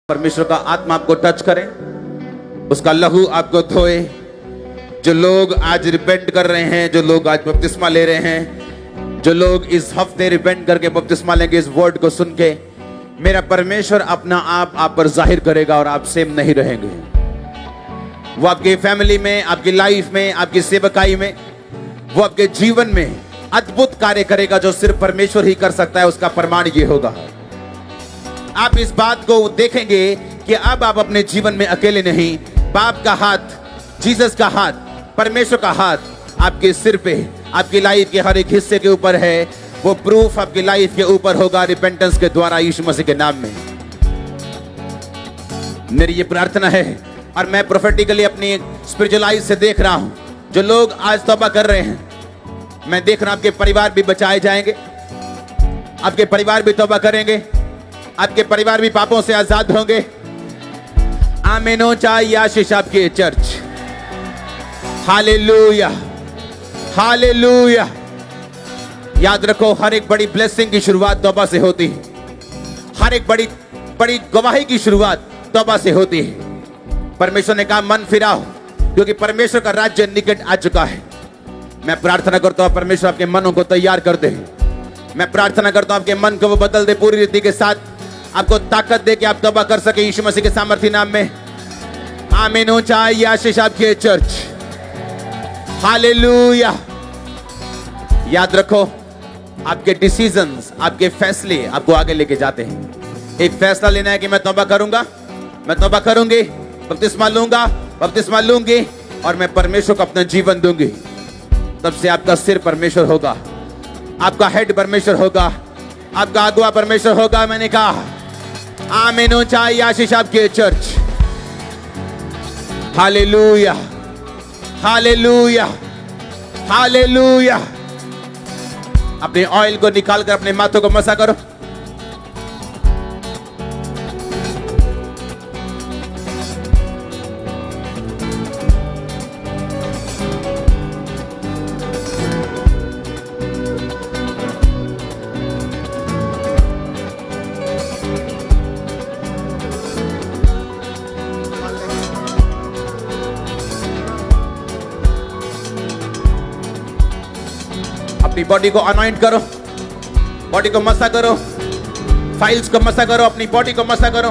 परमेश्वर का आत्मा आपको टच करे, उसका लहू आपको धोए। जो लोग आज रिपेंट कर रहे हैं, जो लोग आज बपतिस्मा ले रहे हैं, जो लोग इस हफ्ते रिपेंट करके बपतिस्मा लेंगे, इस वर्ड को सुन के मेरा परमेश्वर अपना आप पर जाहिर करेगा और आप सेम नहीं रहेंगे। वो आपके फैमिली में, आपकी लाइफ में, आपकी सेवकाई में, वो आपके जीवन में अद्भुत कार्य करेगा जो सिर्फ परमेश्वर ही कर सकता है। उसका प्रमाण ये होगा, आप इस बात को देखेंगे कि अब आप अपने जीवन में अकेले नहीं, बाप का हाथ, जीसस का हाथ, परमेश्वर का हाथ आपके सिर पे, आपकी लाइफ के हर एक हिस्से के ऊपर है। वो प्रूफ आपकी लाइफ के ऊपर होगा रिपेंटेंस के द्वारा, यीशु मसीह के नाम में। मेरी ये प्रार्थना है और मैं प्रोफेटिकली अपनी स्पिरिचुअल आइज से देख रहा हूं, जो लोग आज तौबा कर रहे हैं, मैं देख रहा हूं आपके परिवार भी बचाए जाएंगे, आपके परिवार भी तौबा करेंगे, आपके परिवार भी पापों से आजाद होंगे। आमीन हो चाहिए आशीष आपकी चर्च। Hallelujah, hallelujah. याद रखो, हर एक बड़ी ब्लेसिंग की शुरुआत तौबा से होती है। हर एक बड़ी गवाही की शुरुआत तौबा से होती है। परमेश्वर ने कहा मन फिराओ, क्योंकि परमेश्वर का राज्य निकट आ चुका है। मैं प्रार्थना करता हूं परमेश्वर आपके मनों को तैयार कर दे। मैं प्रार्थना करता हूं आपके मन को वो बदल दे, पूरी रीति के साथ आपको ताकत दे कि आप तौबा कर सके यीशु मसीह के सामर्थी नाम में। आमीन हो चाहिए आशीष आपकी चर्च। हालेलुया। याद रखो, आपके डिसीजंस, आपके फैसले आपको आगे लेके जाते हैं। एक फैसला लेना है कि मैं तौबा करूंगा, मैं तौबा करूंगी, बपतिस्मा लूंगा, बपतिस्मा लूंगी और मैं परमेश्वर को अपना जीवन दूंगी। तब से आपका सिर परमेश्वर होगा, आपका हेड परमेश्वर होगा, आपका अगुआ परमेश्वर होगा। मैंने कहा आमीन हो चाहिए आशीष आपकी चर्च। Hallelujah, hallelujah, hallelujah. अपने ऑयल को निकालकर अपने माथों को मसा करो। अपनी बॉडी को अनॉइंट करो, बॉडी को मसा करो, फाइल्स को मसा करो, अपनी बॉडी को मसा करो,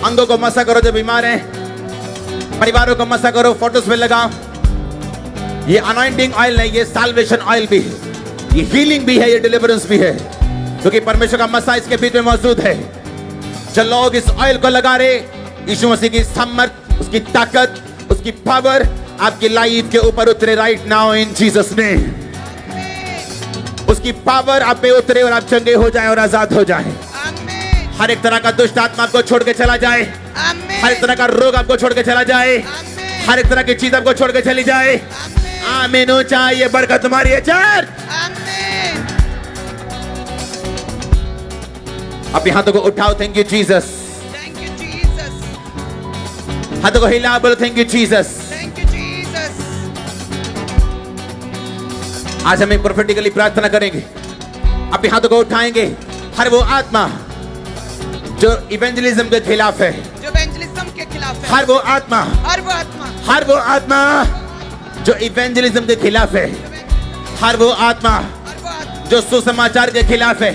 अंगों को मसा करो जो बीमार हैं, परिवारों को मसा करो, फोटोज पे लगाओ। ये अनॉइंटिंग ऑयल नहीं, ये साल्वेशन ऑयल भी है, ये हीलिंग भी है, ये डिलीवरेंस भी है, क्योंकि परमेश्वर का मसा इसके बीच में मौजूद है। जो लोग इस ऑयल को लगा रहे, यीशु मसीह की सामर्थ, उसकी ताकत, उसकी पावर आपकी लाइफ के ऊपर उतरे right now in Jesus name. उसकी पावर आप पे उतरे और आप चंगे हो जाएं और आजाद हो जाएं। हर एक तरह का दुष्ट आत्मा आपको छोड़ के चला जाए, हर एक तरह का रोग आपको छोड़ के चला जाए, हर एक तरह की चीज आपको छोड़ के चली जाए। आमीन हो चाहिए, बरकत तुम्हारी है चर्च। अपने हाथों को उठाओ, थैंक यू जीसस। हाथों को हिलाओ, बोलो थैंक यू जीसस। आज हम प्रोफेटिकली प्रार्थना करेंगे, अपने हाथों को उठाएंगे। हर वो आत्मा जो इवेंजलिज्म के खिलाफ है, जो इवेंजलिज्म के खिलाफ है, हर वो आत्मा, हर वो आत्मा, हर वो आत्मा जो इवेंजलिज्म के खिलाफ है, हर वो आत्मा जो सुसमाचार के खिलाफ है,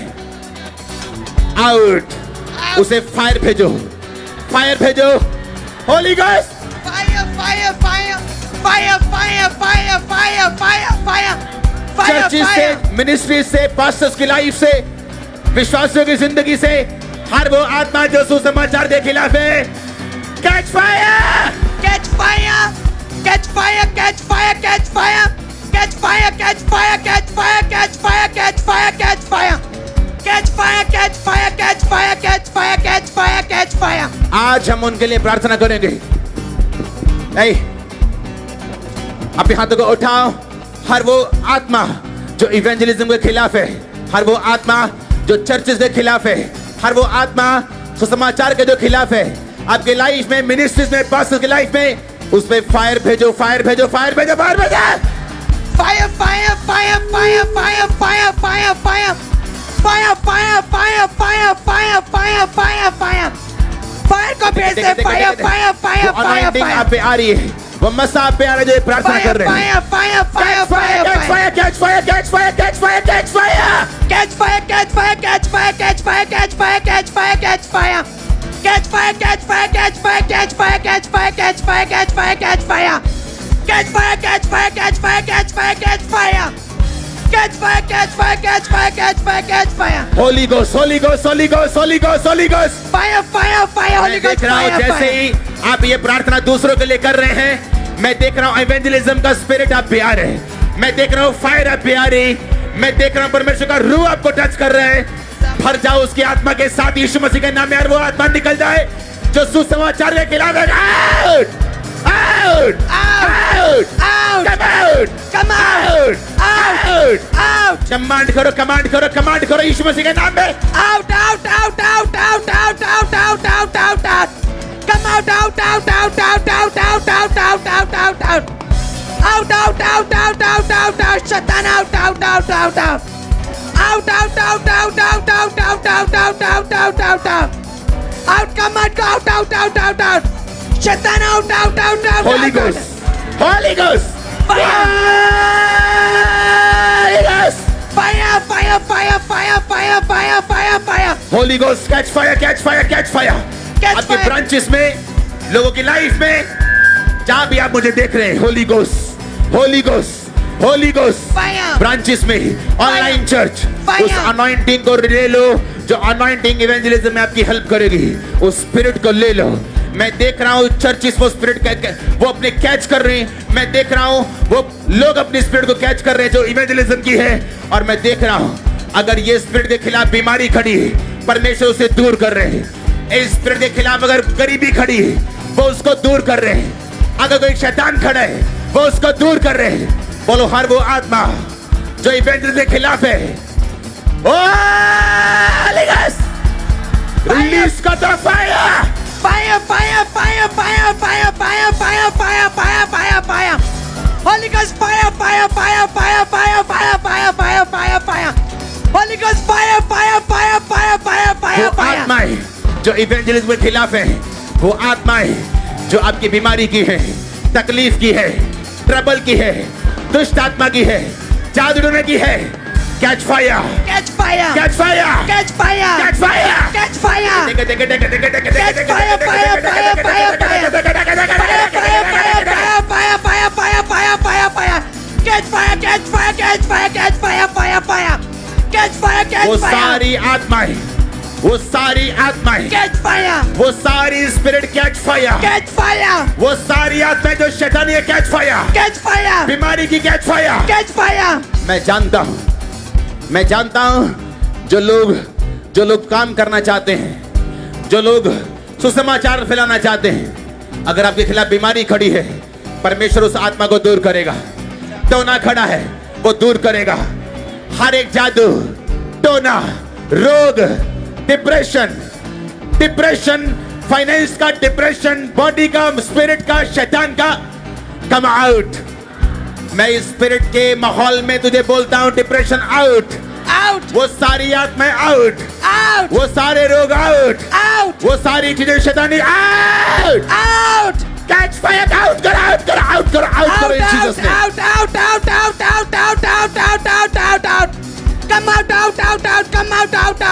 आउट। उसे फायर भेजो, फायर भेजो, Holi ghost. Fire fire fire fire fire fire fire fire fire churches से, मिनिस्ट्री से, पास्टर्स की लाइफ से, विश्वासियों की जिंदगी से, हर वो आत्मा जो सुसमाचार के खिलाफ है, catch fire, catch fire, catch fire, catch fire, catch fire, catch fire, catch fire, catch fire, catch fire, catch fire, catch fire, catch fire, catch fire, catch fire, catch fire, catch fire, catch fire. आज हम उनके लिए प्रार्थना करेंगे। अपने हाथों को उठाओ। हर वो आत्मा जो इवेंजलिज्म के खिलाफ है, हर वो आत्मा जो चर्चेस के खिलाफ है, हर वो आत्मा सुसमाचार के जो खिलाफ है, आपके लाइफ में, मिनिस्ट्रीज में, पास्टर्स की लाइफ में, उस पे फायर भेजो, फायर भेजो, फायर भेजो, फायर भेजो। Fire fire fire fire fire fire fire fire fire fire fire fire fire fire fire fire fire fire को भेज दे, fire fire fire fire anointing आप फायर पे आ रही है, वो मसा आप पे आ रहा है जो ये प्रार्थना कर रहे हैं। Fire fire fire fire catch fire, catch fire, catch fire, catch fire, catch fire. Catch fire, catch fire, catch fire, catch fire, catch fire, catch fire, catch fire. Catch fire, catch fire, catch fire, catch fire, catch fire, catch fire, catch fire, catch fire. Catch fire, catch fire, catch fire, catch fire, catch fire. Catch fire, catch fire, catch fire, catch fire, catch fire. Holy Ghost, Holy Ghost, Holy Ghost, Holy Ghost, Holy Ghost। Fire, fire, fire, Holy मैं Ghost, देख रहा हूँ fire, जैसे fire. ही आप ये प्रार्थना दूसरों के लिए कर रहे हैं, मैं देख रहा हूँ इवेंजलिज्म का स्पिरिट आप पे आ रहे हैं। मैं देख रहा हूँ फायर आप पे आ रही। मैं देख रहा हूँ परमेश्वर का रूह आपको टच कर रहा है। भर जाओ उसकी आत्मा के साथ यीशु मसीह के नाम में, और वो आत्मा निकल जाए जो सुसमाचार के खिलाफ है। Out out out Out, come out come out, out out, command करो, कमांड करो, कमांड करो यीशु मसीह के नाम में। out, out, out, out, out, out, out, out, out, out, out. Come out, out, out, out, out, out, out, out, out, out, out, out. Out, out, out, out, out, out, out, Satan, out, out, out, out, out. Out, out, out, out, out, out, out, out, out, out, out, out, out. Out, come out, out, out, out, out, out. Satan, out, out, out, out, Holy out, out. Ghost, Holy Ghost, Fire! Holy Ghost, Fire, fire, fire, fire, fire, fire, fire, fire. Holy Ghost, catch fire, catch fire, catch fire। Catch आपके fire. Branches में, लोगों की life में, जहां भी आप मुझे देख रहे हैं, Holi ghost, Holi ghost, Holi ghost, Fire. Branches में, ऑनलाइन चर्च, Fire. उस अनॉइंटिंग को ले लो जो अनॉइंटिंग इवेंजलिज्म में आपकी हेल्प करेगी। उस स्पिरिट को ले लो। मैं देख रहा हूँ चर्चिस वो स्पिरिट वो अपने कैच कर रहे हैं। मैं देख रहा हूँ वो लोग अपनी स्पिरिट को कैच कर रहे हैं जो इवेंजलिज्म की है। और मैं देख रहा हूँ अगर ये स्पिरिट के खिलाफ बीमारी खड़ी है, परमेश्वर उसे दूर कर रहे हैं। इस स्पिरिट के खिलाफ अगर गरीबी खड़ी है, वो उसको दूर कर रहे हैं। अगर कोई शैतान खड़ा है, वो उसको दूर कर रहे हैं। बोलो हर वो आत्मा जो इवेंजलिज्म के खिलाफ है, ओ होली गोस्ट, रिलीज कर दो fire. Fire, fire, fire, fire, fire, fire, fire, fire, fire, fire, fire. Holy Ghost, fire, fire, fire, fire, fire, fire, fire, fire, fire, fire. Holy Ghost, fire, fire, fire, fire, fire, fire, वो fire. आत्माएं जो evangelism के खिलाफ है, वो आत्माएं जो आपकी बीमारी की है, तकलीफ की है, ट्रबल की है, दुष्ट आत्मा की है, जादूटोने की है, catch fire, Catch fire. Catch fire, Catch fire. Catch fire, Catch fire. Catch fire, fire, fire, fire, fire. Fire, fire, fire, fire, fire, fire. Catch fire, catch fire, catch fire, catch fire, fire, fire. Catch fire, catch वो fire. सारी आत्माएं, वो सारी आत्माएं, Catch fire. वो सारी spirit catch fire, Catch fire. वो सारी आत्माएं जो शैतानी है कैच फायर, Catch fire. बीमारी की कैच फायर। Catch fire. मैं जानता हूं जो लोग काम करना चाहते हैं, जो लोग सुसमाचार फैलाना चाहते हैं, अगर आपके खिलाफ बीमारी खड़ी है, परमेश्वर उस आत्मा को दूर करेगा। टोना खड़ा है, वो दूर करेगा। हर एक जादू, टोना, रोग, डिप्रेशन, फाइनेंस का डिप्रेशन, बॉडी का, स्पिरिट का, शैतान का, कम आउट। मैं इस स्पिरिट के माहौल में तुझे बोलता हूं, डिप्रेशन आउट, Out. वो सारी आत्माएं आउट, Out. वो सारे रोग आउट, Out. वो सारी चीजें शैतानी out. Out. Catch fire, out करो in Jesus name. Out. Come out, out. Come out, out. Come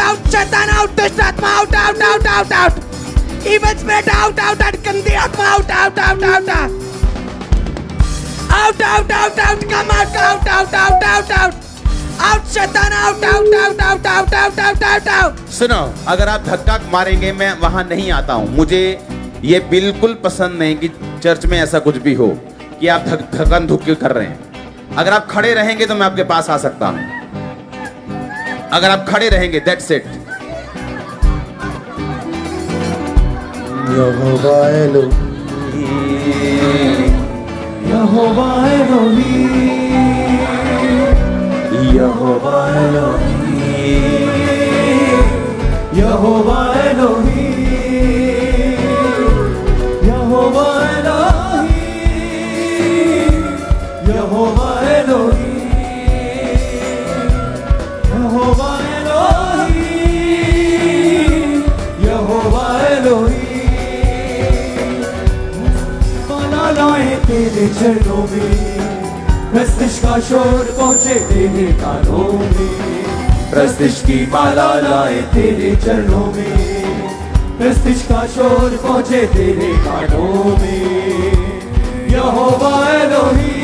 out, Satan, out. Dush Atma, out. Evil spirit, out. Gandi Atma, out. Out. Come out. Out, Satan, out. सुनो, अगर आप धक्का मारेंगे, मैं वहां नहीं आता हूं। मुझे ये बिल्कुल पसंद नहीं कि चर्च में ऐसा कुछ भी हो कि आप धक्का धुक्की कर रहे हैं। अगर आप खड़े रहेंगे तो मैं आपके पास आ सकता हूं। अगर आप खड़े रहेंगे, दैट्स इट। यहोवा एलोही, यहोवा एलोही, यहोवा एलोही, यहोवा एलोही, यहोवा एलोही, यहोवा एलोही, चरणों में, प्रस्तिश का शोर पहुंचे तेरे कानों में, प्रस्तिश की माला लाए तेरे चरणों में, प्रस्तिश का शोर पहुंचे तेरे कानों में। यहोवा एलोही,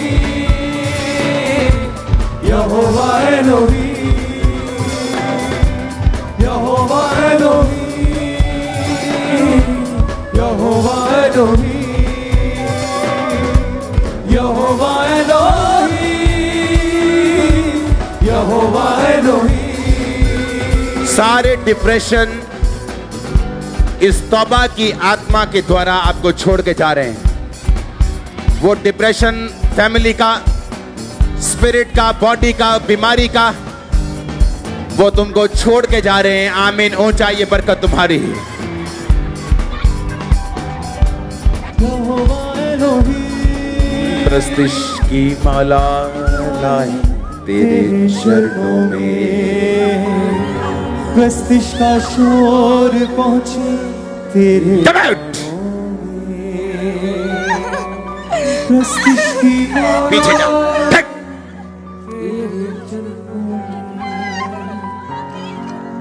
यहोवा एलोही, यहोवा एलोही, यहोवा एलोही, यहोवा एलोही, यहोवा एलोही। सारे डिप्रेशन इस तौबा की आत्मा के द्वारा आपको छोड़ के जा रहे हैं। वो डिप्रेशन फैमिली का, स्पिरिट का, बॉडी का, बीमारी का, वो तुमको छोड़ के जा रहे हैं। आमीन। ऊंचा ये बरकत तुम्हारी। प्रस्तिश की माला लाई तेरे चरणों में, प्रस्तिश का शोर पहुंचे तेरे Come out! प्रस्तिश की पीछे जाओ। ठक!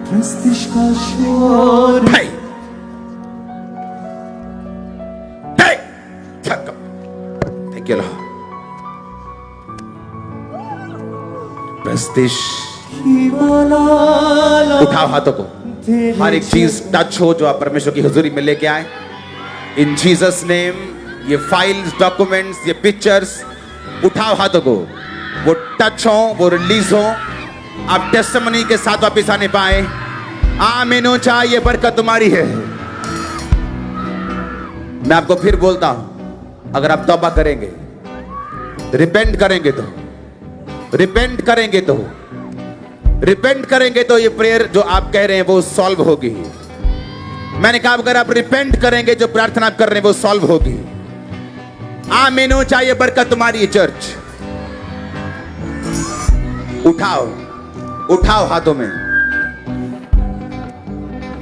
प्रस्तिश का शोर Hey! Hey! Tuck up. Thank you, Lord. प्रस्तिश की माला उठाओ हाथों को। हर एक चीज टच हो जो आप परमेश्वर की हुजूरी में लेके आए। इन जीसस नेम, ये फाइल्स, डॉक्यूमेंट्स, ये पिक्चर्स, उठाओ हाथों को। वो टच हो, वो रिलीज हो, आप टेस्टिमनी के साथ वापस आने पाए। आमीन। ऊंचा ये बरकत तुम्हारी है। मैं आपको फिर बोलता हूं, अगर आप तौबा करेंगे, रिपेंट करेंगे तो, रिपेंट करेंगे तो, रिपेंट करेंगे तो ये प्रेयर जो आप कह रहे हैं वो सॉल्व होगी। मैंने कहा अगर आप रिपेंट करेंगे, जो प्रार्थना आप कर रहे हैं वो सॉल्व होगी। आमीन। ऊंचा ये बरकत तुम्हारी है। चर्च उठाओ, उठाओ हाथों में,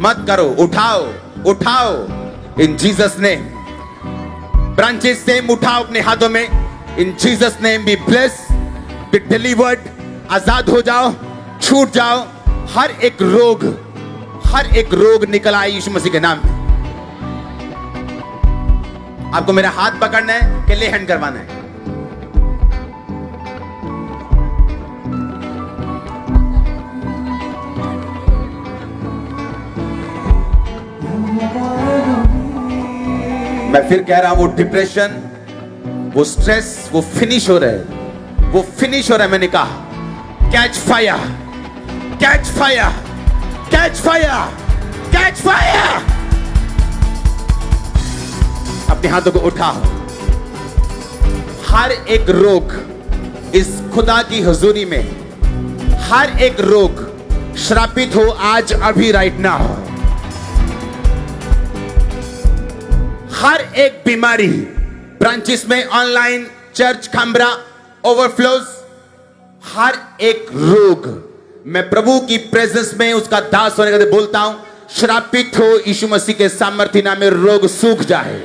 मत करो, उठाओ, उठाओ। In Jesus name, branches same उठाओ अपने हाथों में। In Jesus name be bless, be delivered. आजाद हो जाओ, छूट जाओ। हर एक रोग, हर एक रोग निकल आए यीशु मसीह के नाम में। आपको मेरा हाथ पकड़ना है कि ले हैंड करवाना है? मैं फिर कह रहा हूं, वो डिप्रेशन, वो स्ट्रेस, वो फिनिश हो रहा है, वो फिनिश हो रहा है। मैंने कहा catch fire, catch fire, catch fire, catch fire. अपने हाथों को उठाओ। हर एक रोग इस खुदा की हुजूरी में, हर एक रोग श्रापित हो आज, अभी, राइट नाउ। हर एक बीमारी ब्रांचेस में, ऑनलाइन, चर्च, खंबरा, ओवरफ्लोज, हर एक रोग मैं प्रभु की प्रेजेंस में उसका दास होने का बोलता हूं, श्रापित हो यीशु मसीह के सामर्थ्य नाम में। रोग सूख जाए।